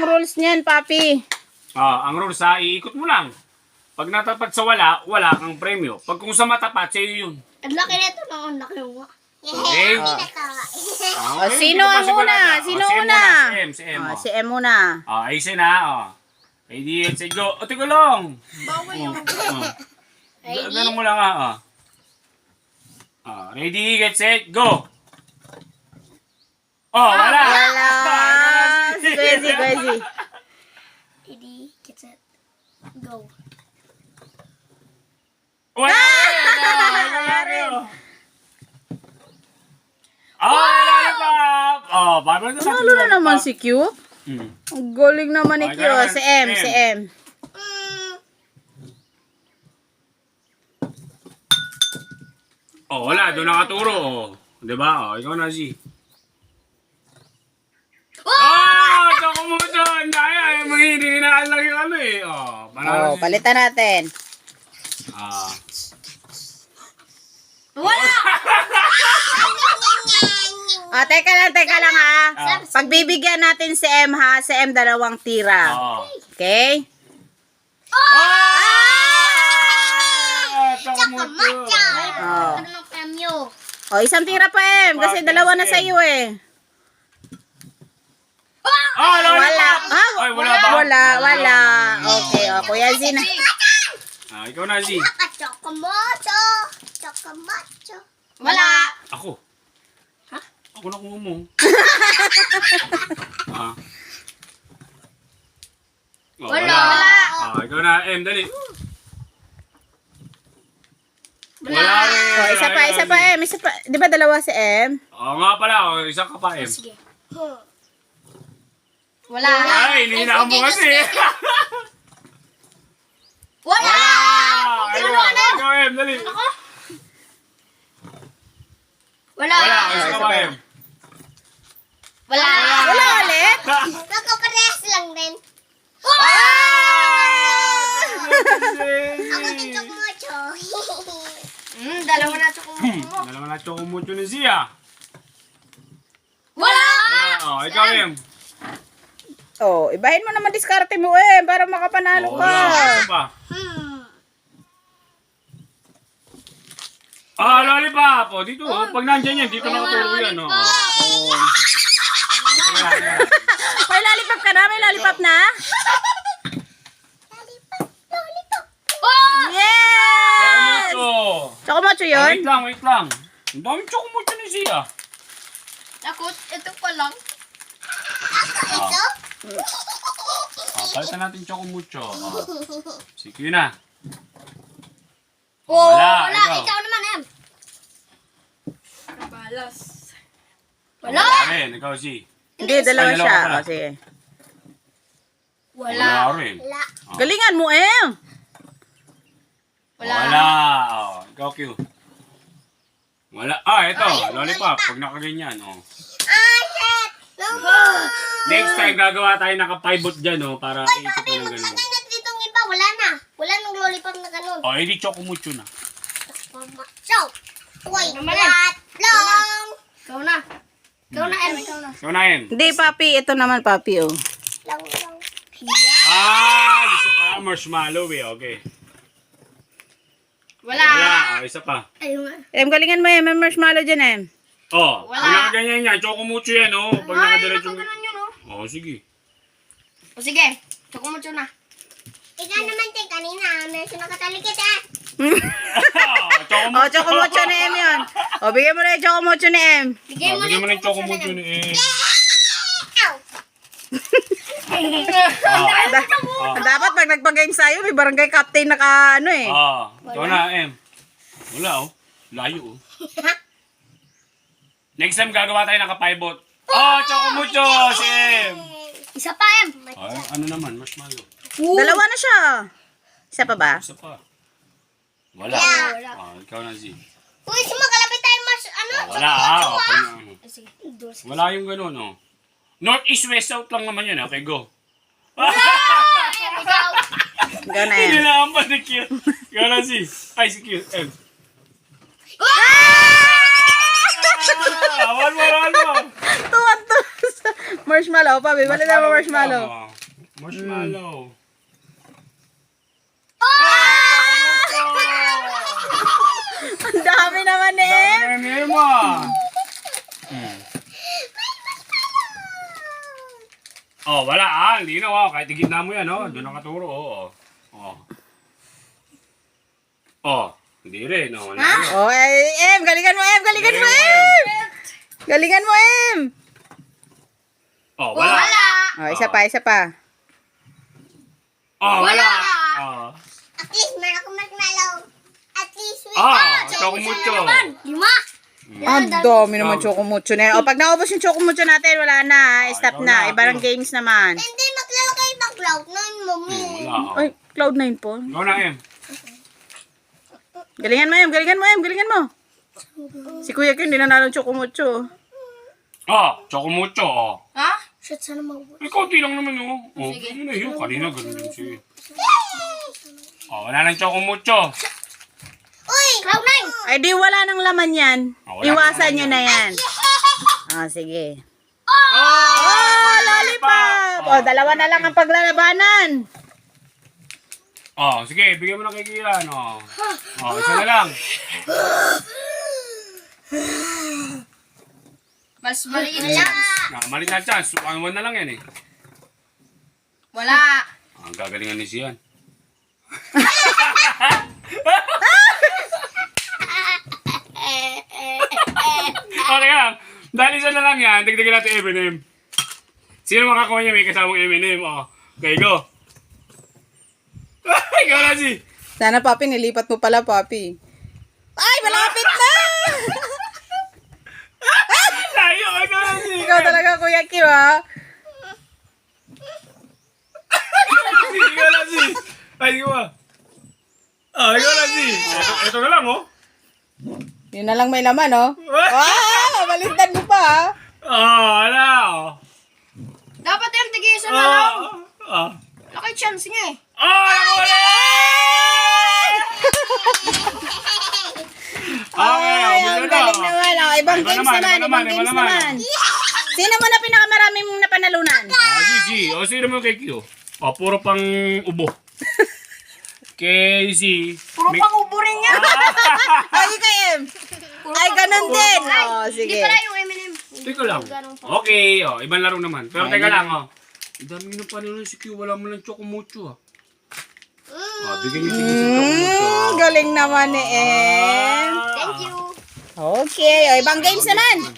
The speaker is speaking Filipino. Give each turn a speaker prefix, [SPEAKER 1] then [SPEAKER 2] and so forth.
[SPEAKER 1] rules niyan, papi.
[SPEAKER 2] Ang rules ha, iikot mo lang. Pag natapat sa wala, wala kang premyo. Pag kung sa matapat, sa'yo yun.
[SPEAKER 3] Ang laki nito na, ang laki mo.
[SPEAKER 2] Okay?
[SPEAKER 1] Sino ang una? Sino una?
[SPEAKER 2] Si M.
[SPEAKER 1] Si M muna.
[SPEAKER 2] Ayusin ha. Ready, set, go. O, tigo lang.
[SPEAKER 3] Bawal yung
[SPEAKER 2] Ganun mo lang ha. Ready, get, set, go. Wala.
[SPEAKER 1] Wala. Crazy.
[SPEAKER 3] Ready, get set, go.
[SPEAKER 2] Wala. Lollipop. Paano na
[SPEAKER 1] Panalo na naman si Q. Ang galing naman ni Q. Si M.
[SPEAKER 2] Wala. Doon nakaturo. Diba? Ikaw na, Z. Tsaka mo dyan. Ay, maghihinaan lang yung ano eh.
[SPEAKER 1] Palitan natin.
[SPEAKER 3] Wala!
[SPEAKER 1] Teka lang ha. Pagbibigyan natin si M ha. Si M dalawang tira. Okay?
[SPEAKER 2] Tsaka mo dyan.
[SPEAKER 3] Ano ng premyo?
[SPEAKER 1] Isang tira pa M. Kasi dalawa na sa iyo eh.
[SPEAKER 2] Lollipop. Ay, wala ba?
[SPEAKER 1] Wala. Okay, Kuya Zina.
[SPEAKER 2] Ikaw na, Z.
[SPEAKER 3] Chocomocho. Wala.
[SPEAKER 2] Ako. Ako na kung mo.
[SPEAKER 3] Wala.
[SPEAKER 2] Ikaw na, M, dali. Wala rin.
[SPEAKER 1] Isa pa M. Di ba dalawa si M?
[SPEAKER 2] Nga pala, isa ka pa, M.
[SPEAKER 3] Sige. Wala.
[SPEAKER 2] Ay, hininaan mo kasi.
[SPEAKER 3] Wala.
[SPEAKER 2] Ikaw, M, dali.
[SPEAKER 3] Wala.
[SPEAKER 2] Isa ka pa, M.
[SPEAKER 3] Wala.
[SPEAKER 1] Wala ulit?
[SPEAKER 3] Nakaparehas lang din. Ako din chocomocho. Dalawa na chocomocho mo.
[SPEAKER 2] Dalawa na chocomocho ni Zia.
[SPEAKER 3] Wala.
[SPEAKER 2] Ikaw, M.
[SPEAKER 1] Ibahin mo naman diskarte mo M para makapanalo ka.
[SPEAKER 2] Isa pa. Lollipop. Dito. Pag nandyan yan, dito nakaturo yan.
[SPEAKER 1] May lollipop ka na? May lollipop na? Yes! Chocomocho yun?
[SPEAKER 2] Wait lang. Ang daming chocomocho ni Zia.
[SPEAKER 3] Ako, ito pa lang.
[SPEAKER 2] Ito? Palitan natin chocomocho. Sige na.
[SPEAKER 3] Wala.
[SPEAKER 2] Ikaw.
[SPEAKER 3] Ikaw naman, Em. Balas. Wala.
[SPEAKER 2] rin. Ikaw, Z.
[SPEAKER 1] Hindi, dalawa
[SPEAKER 2] Ay, dalawa
[SPEAKER 1] siya.
[SPEAKER 2] pala.
[SPEAKER 1] Sige.
[SPEAKER 3] Wala.
[SPEAKER 2] rin.
[SPEAKER 1] Galingan mo M.
[SPEAKER 2] Wala. Ikaw, Q. Wala. Ito. Lollipop. Pag nakaganyan.
[SPEAKER 3] Shit!
[SPEAKER 2] Next time, gagawa tayo naka-pivot dyan, para ikot
[SPEAKER 3] Sabi
[SPEAKER 2] na
[SPEAKER 3] mo,
[SPEAKER 2] ng ganun.
[SPEAKER 3] na ditong iba, wala na. Wala nang lollipop na ganun.
[SPEAKER 2] Hindi chocomocho na.
[SPEAKER 3] So, wait, what long? Ikaw na. Ikaw na, Em.
[SPEAKER 2] Ikaw na, M.
[SPEAKER 1] Hindi, papi. Ito naman, papi,
[SPEAKER 3] Long.
[SPEAKER 2] Gusto ka marshmallow okay.
[SPEAKER 3] Wala.
[SPEAKER 2] Isa pa.
[SPEAKER 3] Ayun nga.
[SPEAKER 1] M, galingan mo M. May marshmallow dyan, M.
[SPEAKER 2] Pag
[SPEAKER 3] Wala.
[SPEAKER 2] nakaganyan yan, chocomocho yan, Pag nakadiretso.
[SPEAKER 3] Ganun yun,
[SPEAKER 2] Sige.
[SPEAKER 3] O sige, chocomocho na. Ikaw naman din, kanina, medyo nakatalikit
[SPEAKER 1] Chocomocho ni M yun. Bigyan mo na yung chocomocho ni M.
[SPEAKER 3] Bigyan
[SPEAKER 2] Bigyan mo ng chocomocho ni M.
[SPEAKER 1] Dapat pag nagpag-game sa'yo, may barangay captain na ka,
[SPEAKER 2] Ito na, M. Wala, layo, Next time, gagawa tayo naka-pivot. Chocomocho, si M.
[SPEAKER 3] Isa pa, Em.
[SPEAKER 2] Ano naman, marshmallow.
[SPEAKER 1] Dalawa na siya. Isa pa ba?
[SPEAKER 2] Isa pa. Wala. Ikaw na, Z.
[SPEAKER 3] Uy, sumagalapit tayo
[SPEAKER 2] Wala,
[SPEAKER 3] Sige,
[SPEAKER 2] Wala yung ganun, North, east, west, south lang naman yun, Okay, go.
[SPEAKER 3] ikaw.
[SPEAKER 1] Ikaw na
[SPEAKER 2] Hindi
[SPEAKER 1] M.
[SPEAKER 2] na ang panikyo. Ikaw na, Z. Ay, si Q, M. One more.
[SPEAKER 1] Tuwan to. Marshmallow, papi. Balik na mo marshmallow.
[SPEAKER 2] Marshmallow.
[SPEAKER 1] Ang dami naman eh.
[SPEAKER 2] Ano mo? Oh, wala hindi na kahit igitna mo yan doon nakaturo hindi rin wala rin.
[SPEAKER 1] Oh, Em, galingan mo, Em. Galingan mo, Em. Galingan mo, Em.
[SPEAKER 2] Wala.
[SPEAKER 1] Oh, isa pa.
[SPEAKER 2] Wala.
[SPEAKER 3] At least meron akong marshmallow. At least we
[SPEAKER 2] chocomucho.
[SPEAKER 3] 5.
[SPEAKER 1] Ang dami naman chocomucho na yan. O, pag naubos yung chocomucho natin, wala na. Stop
[SPEAKER 2] ikaw
[SPEAKER 1] na.
[SPEAKER 2] na.
[SPEAKER 1] Iba ng games naman.
[SPEAKER 3] Hindi maglalagay ng cloud na mommy.
[SPEAKER 2] Wala.
[SPEAKER 1] Ay, Cloud9 po.
[SPEAKER 2] Ikaw na, Em.
[SPEAKER 1] Galingan mo, Em. Galingan mo, Em. Galingan mo. Si Kuya Ken, hindi nanalo ng chocomucho.
[SPEAKER 2] Chocomucho,
[SPEAKER 3] Shit, sana mawala.
[SPEAKER 2] konti lang naman, Sige. Yun na yun. Kanina, ganun din siya. Wala nang chocomucho.
[SPEAKER 3] Uy! Cloud9!
[SPEAKER 1] Ay, di wala nang laman yan.
[SPEAKER 2] Wala
[SPEAKER 1] Iwasan
[SPEAKER 2] nang
[SPEAKER 1] nyo
[SPEAKER 2] laman
[SPEAKER 1] na yan. Sige.
[SPEAKER 2] Oh,
[SPEAKER 1] Lollipop! O, dalawa na lang ang paglalabanan.
[SPEAKER 2] Sige, bigyan mo na kay Kian, isa na lang.
[SPEAKER 4] Mas maliit lang.
[SPEAKER 2] Malit na chance. 1 na lang yan,
[SPEAKER 4] Wala.
[SPEAKER 2] Ang gagalingan ni Sian. Okay lang. Dahil isa na lang yan, dagdagan natin M&M. Sino makakuha niya? May kasamang M&M. Okay, go. Ikaw na si.
[SPEAKER 1] Sana, Papi, nilipat mo pala, Papi. Ay, malapit na!
[SPEAKER 2] Layo, ikaw na si.
[SPEAKER 1] Ikaw talaga, Kuya Kim, ha?
[SPEAKER 2] Ikaw na si. Ay, ikaw ba? Ikaw na si. Ito na lang,
[SPEAKER 1] Yun na lang may laman, oh. Wow! Baliktad mo pa, ha?
[SPEAKER 2] Wala,
[SPEAKER 4] Dapat yung tigisa na lang.
[SPEAKER 2] Ah.
[SPEAKER 4] Laki chance niya eh.
[SPEAKER 2] Nakawala!
[SPEAKER 1] Ay, ang galing naman. Ibang
[SPEAKER 2] Iba
[SPEAKER 1] games
[SPEAKER 2] naman,
[SPEAKER 1] naman.
[SPEAKER 2] iba
[SPEAKER 1] Ibang
[SPEAKER 2] naman,
[SPEAKER 1] games
[SPEAKER 2] iba naman.
[SPEAKER 1] naman. Sino mo na pinakamaraming napanalunan?
[SPEAKER 2] Gigi. Sino mo kay Q? Puro pang ubo. Kay si...
[SPEAKER 4] Puro pang ubo rin niya.
[SPEAKER 1] Ay, kay Em. Ay, ganun din.
[SPEAKER 4] Hindi
[SPEAKER 1] Sige.
[SPEAKER 4] pala yung M&M.
[SPEAKER 2] Teka lang. Okay, ibang laro naman. Pero teka lang, Ang dami ng panalo si Q. Wala mo lang chocomucho, bigyan niyo si Q sa chocomucho.
[SPEAKER 1] Galing naman ni Em.
[SPEAKER 3] Thank you.
[SPEAKER 1] Okay, ibang games naman.